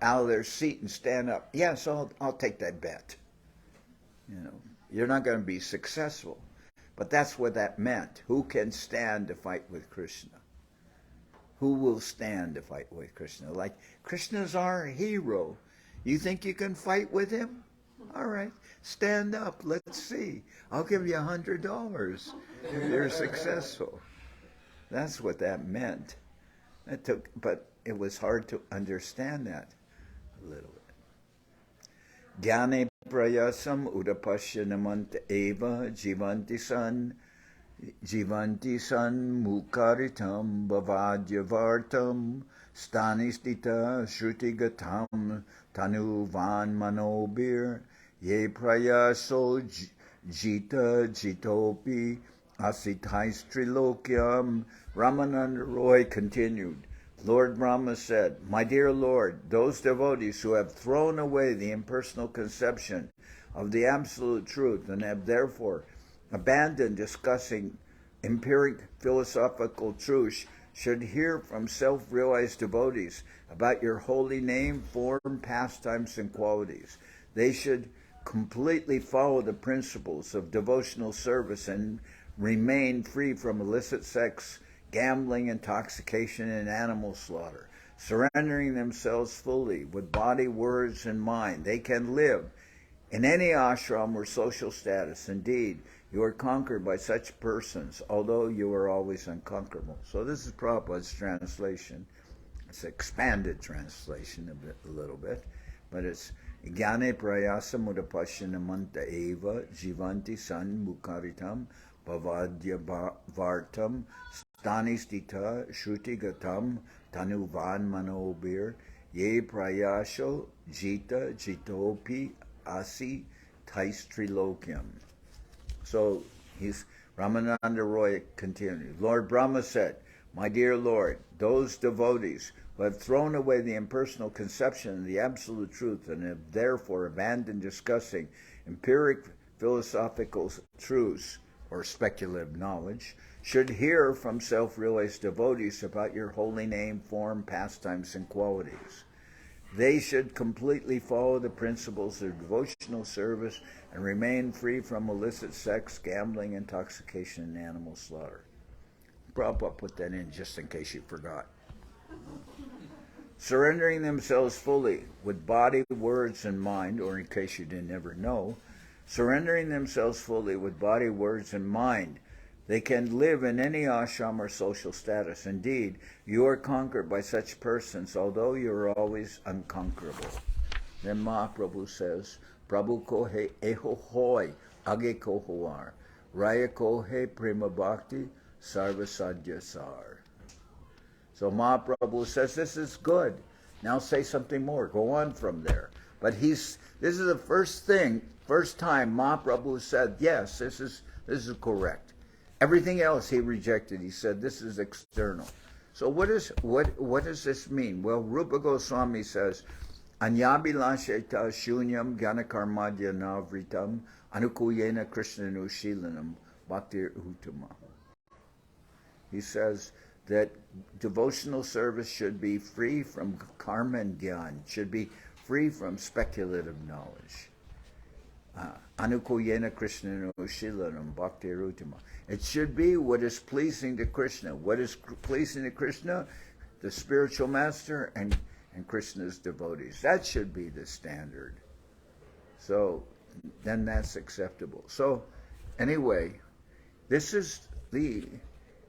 of their seat and stand up. Yes, I'll take that bet. You're not going to be successful. But that's what that meant. Who can stand to fight with Krishna? Who will stand to fight with Krishna? Like, Krishna's our hero. You think you can fight with him? All right, stand up. Let's see. I'll give you $100 if you're successful. That's what that meant. But it was hard to understand that a little bit. Jnane prayasam udapashyanamanta eva jivanti san mukaritam bhavadyavartam stanistita shrutigatam tanuvan manobir ye prayaso jitopi asitais trilokyam. Ramananda Roy continued, Lord Brahma said, my dear Lord, those devotees who have thrown away the impersonal conception of the absolute truth and have therefore abandoned discussing empiric philosophical truths should hear from self-realized devotees about your holy name, form, pastimes, and qualities. They should completely follow the principles of devotional service and remain free from illicit sex, gambling, intoxication, and animal slaughter, surrendering themselves fully with body, words, and mind. They can live in any ashram or social status. Indeed, you are conquered by such persons, although you are always unconquerable. So this is Prabhupada's translation. It's an expanded translation a little bit, but it's Jnane prayasa mudapashyanamanta eva jivanti san mukaritam bhavadyavartam stanistita shrutigatam tanuvan manobir ye prayasho jitopi asi taistrilokyam. So Ramananda Roy continued. Lord Brahma said, my dear Lord, those devotees who have thrown away the impersonal conception of the absolute truth and have therefore abandoned discussing empiric philosophical truths or speculative knowledge should hear from self-realized devotees about your holy name, form, pastimes, and qualities. They should completely follow the principles of devotional service and remain free from illicit sex, gambling, intoxication, and animal slaughter. Prabhupada put that in just in case you forgot. Surrendering themselves fully with body, words, and mind, or in case you didn't ever know, surrendering themselves fully with body, words, and mind, they can live in any ashram or social status. Indeed, you are conquered by such persons, although you are always unconquerable. Then Mahaprabhu says, Prabhu kohe eho hoy age kohoar, raya kohe prema bhakti sarva sadhya sar. So Mahaprabhu says, this is good. Now say something more. Go on from there. But this is the first time Mahaprabhu said, yes, this is correct. Everything else he rejected. He said, this is external. So what does this mean? Well, Rupa Goswami says, Anyabhilasheta shunyam gyanakarmadya navritam anukuyena krishnanushilanam bhaktir utama. He says that devotional service should be free from karma and gyan, should be free from speculative knowledge. Anukuyena krishnanushilanam bhaktir utama. It should be what is pleasing to Krishna. What is pleasing to Krishna? The spiritual master and Krishna's devotees. That should be the standard. So then that's acceptable. So, anyway, this is the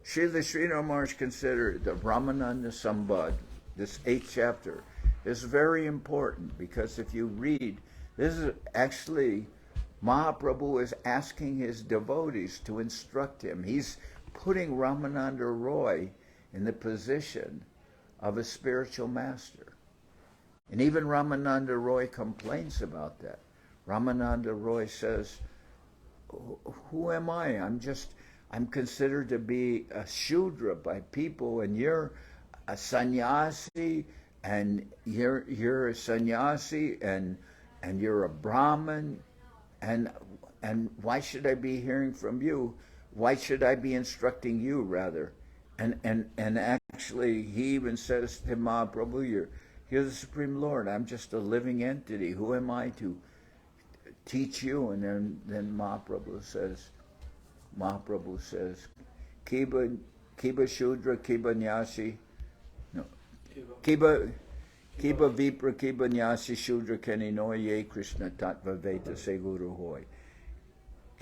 Srila Maharaj considered the Ramananda Sambad, this 8th chapter, is very important because if you read, this is actually Mahaprabhu is asking his devotees to instruct him. He's putting Ramananda Roy in the position of a spiritual master. And even Ramananda Roy complains about that. Ramananda Roy says, who am I? I'm considered to be a Shudra by people, and you're a sannyasi, and you're a sannyasi, and you're a Brahmin, and why should I be hearing from you? Why should I be instructing you, rather? And actually, he even says to Mahaprabhu, you're the Supreme Lord. I'm just a living entity. Who am I to teach you? And then Mahaprabhu says, Kiba Shudra, Kiba Nyasi, no, Kiba Vipra, Kiba Nyasi Shudra Keninoy Ye Krishna Tattva Veta Seguru Hoy.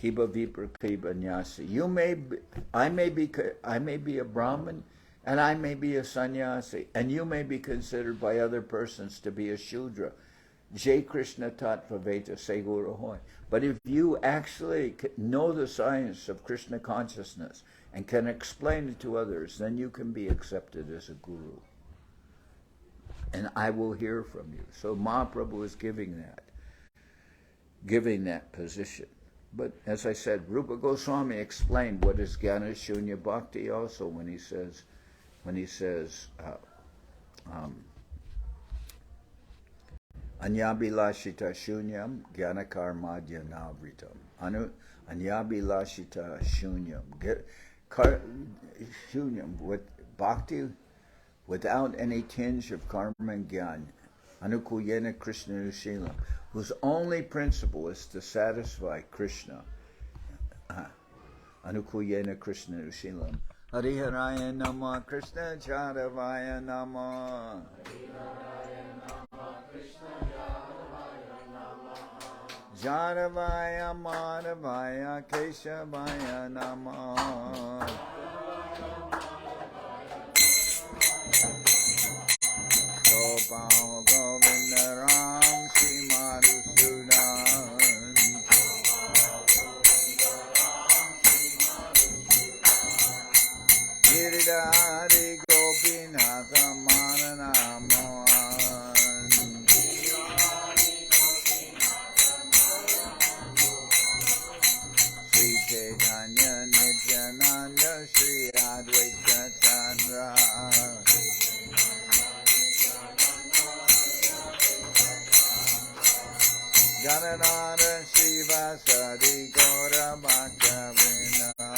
Kiba Vipra, Kiba Nyasi. I may be a Brahmin, and I may be a sannyasi, and you may be considered by other persons to be a Shudra. Jai Krishna Tattva Veta Seguru Hoy. But if you actually know the science of Krishna consciousness and can explain it to others, then you can be accepted as a guru. And I will hear from you. So Mahaprabhu is giving that position. But as I said, Rupa Goswami explained what is Jnana Shunya Bhakti also when he says Anyabilashita shunyam gyanakarmadya navritam. Anyabilashita shunyam. Shunyam, with bhakti without any tinge of karma and gyan. Anukuyena Krishna Ushilam, whose only principle is to satisfy Krishna. Anukuyena Krishna Ushilam. Hariharaya Nama Krishna Charavaya Nama. Jaravaya Madhavaya Keshavaya Nama. Gopal Govinda Ram Shri Madhusudan. Giridhari Gopinatha Mananaman. Sri Chaitanya Nityananda Sri Advaita Chandra. Janardan Seva Sadi Gora Bhaktivedanta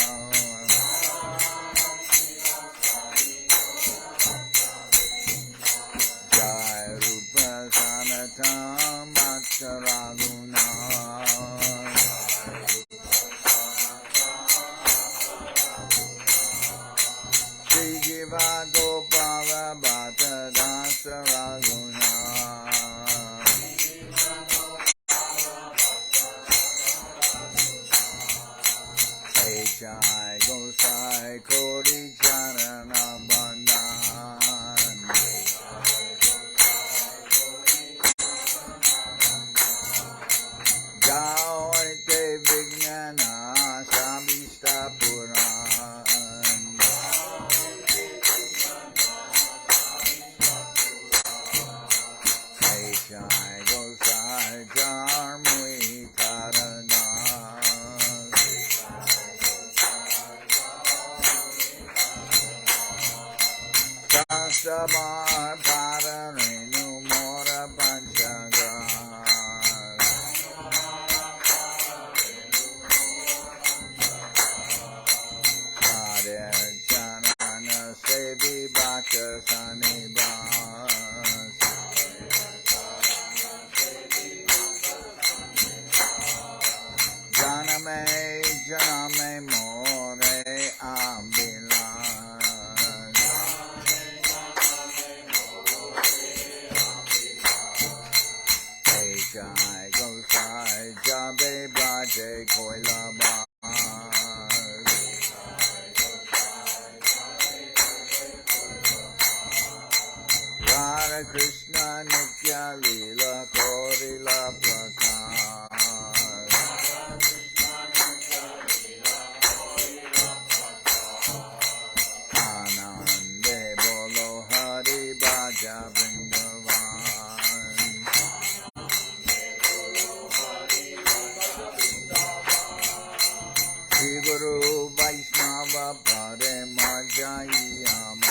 Jai Rupa Sanatam Bhattaraguna Sri Jiva Gopala Bhatta Dasa Raguna Jai Gosai Kori Charana Bandhan Jao Te Vignana Sabista Puran Jai Gosai Jarmui Karana Sabar Pararenu Mora Panchaga Hare Chanana Sevi Bhakta Sanibas Janame More Ambilan Jai Gosai Jabe Krishna Madhya-lila Korila Prakash Anande Bolo Hari Bhaja Vrindavan Shri Guru Vaishnava Pare Majayaman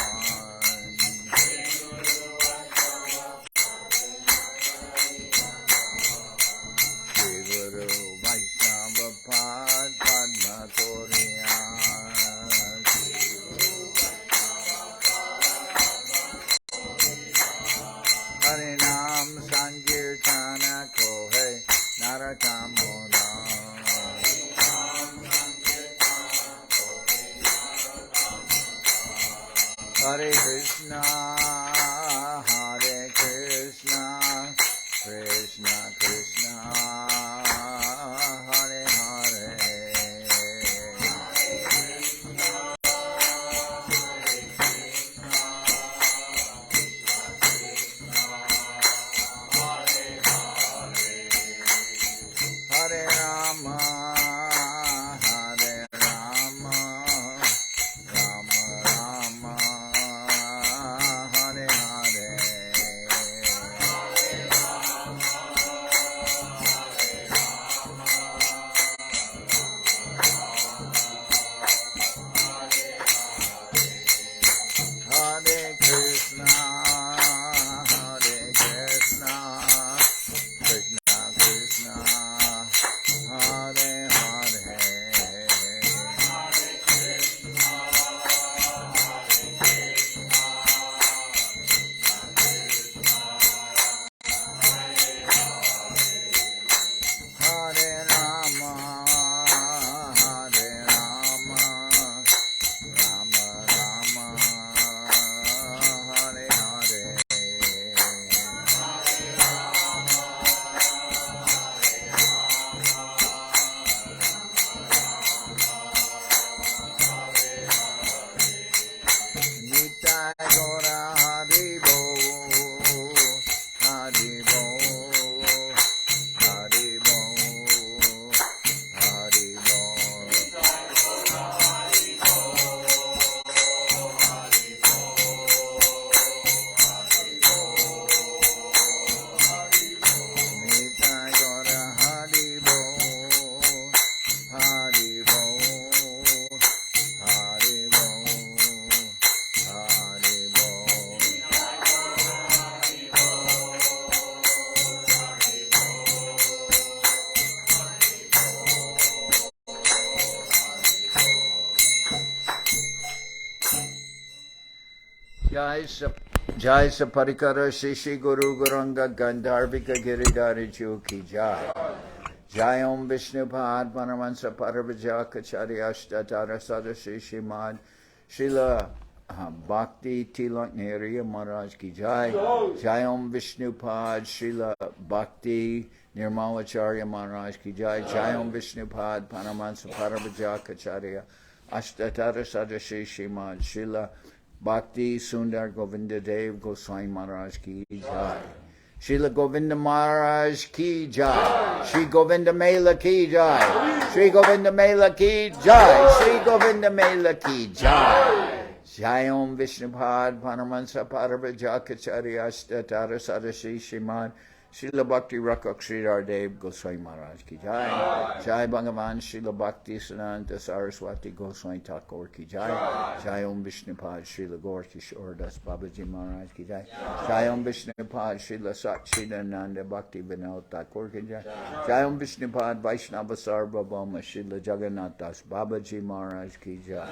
Shri Guru Vaishnava Pad Padma Koryas Harinam Sankirtana Kohe Naratamona Hare Krishna, Krishna Krishna, Hare Hare. Hare Rama, Hare Rama, Rama Rama, Hare Hare. Hare Krishna, Krishna Krishna, Hare Hare. Hare Rama, Rama Rama, Hare Hare. Nitai Gora Haribo, Haribo, Haribo, Haribo. Nitai Gora Haribo, Haribo, Haribo, Haribo. Jai sa Parikara Shishi Guru Guranga Gandharvika Giridhari Ju Ki Jai. Jai Om Vishnupad Paramahansa Paravajakacharya Ashtatara Sadasi Shrimad Srila Bhakti Tilak Nehriya Maharaj Ki Jai. Jai Om Vishnupad Srila Bhakti Nirmalacharya Maharaj Ki Jai. Jai Om Vishnupad Paramahansa Paravajakacharya Ashtatara Sadasi Shrimad Srila Bhakti Sundar Govinda Dev Goswami Maharaj Ki Jai. Srila Govinda Maharaj Ki Jai. Shri Govinda Mela Ki Jai. Shri Govinda Mela Ki Jai. Shri Govinda Mela Ki Jai. Jai Om Vishnupad Paramahansa Paravajakacharya Ashtatara Sadasi Shrimad Srila Bhakti Rakak Sridhar Dev Goswami Maharaj Ki Jai. Jai Bhagavan Srila Bhakti Siddhanta Saraswati Goswami Thakur Ki Jai. Jai Om Vishnupad Srila Gaur Kishore Das Babaji Maharaj Ki Jai. Jai Om Vishnupad Srila Satchidananda Bhakti Vinod Thakur Ki Jai. Jai Om Vishnupad Vaishnava Sarvabhauma Srila Jagannath Das Babaji Maharaj Ki Jai.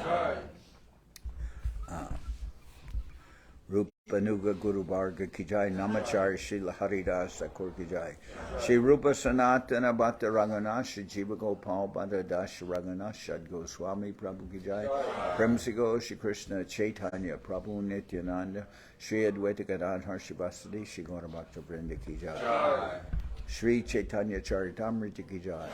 Rupanuga Guru Varga Ki Jai. Namacharya Srila Haridas Thakur Ki Jai. Shri Rupa Sanatana Bhatta Ranganath Shri Jiva Gopal Bhatta Das Ranganath Shad Goswami Prabhu Ki Jai. Premsigo Shri Krishna Chaitanya Prabhu Nityananda Shri Advaita Gadadhar Shivasadi Shri Gaura Bhakta Vrinda Ki Jai. Sri Chaitanya Charitamrita ki jai.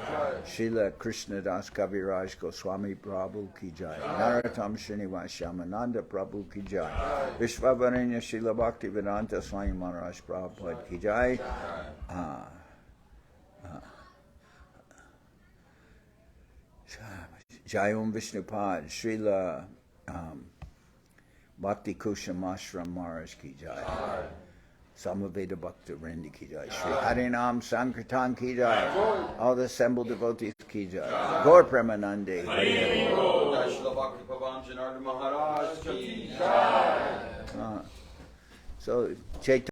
Srila Krishnadas Kaviraj Goswami Prabhu ki jai. Narottam Srinivas Shamananda Prabhu ki jai. Vishwavaranya Srila Bhaktivedanta Swami Maharaj Prabhupad ki jai. Jai Om Vishnupad Srila Bhakti Kusham Ashram Maharaj ki jai. Samaveda Bhakta Rendi ki jai. Shri Harinam Sankirtan ki jai. All the assembled devotees ki jai. Gaur Premanande. Hari Hari. Srila Bhakti Pavan Janardan Maharaj ki jai. So Chaitanya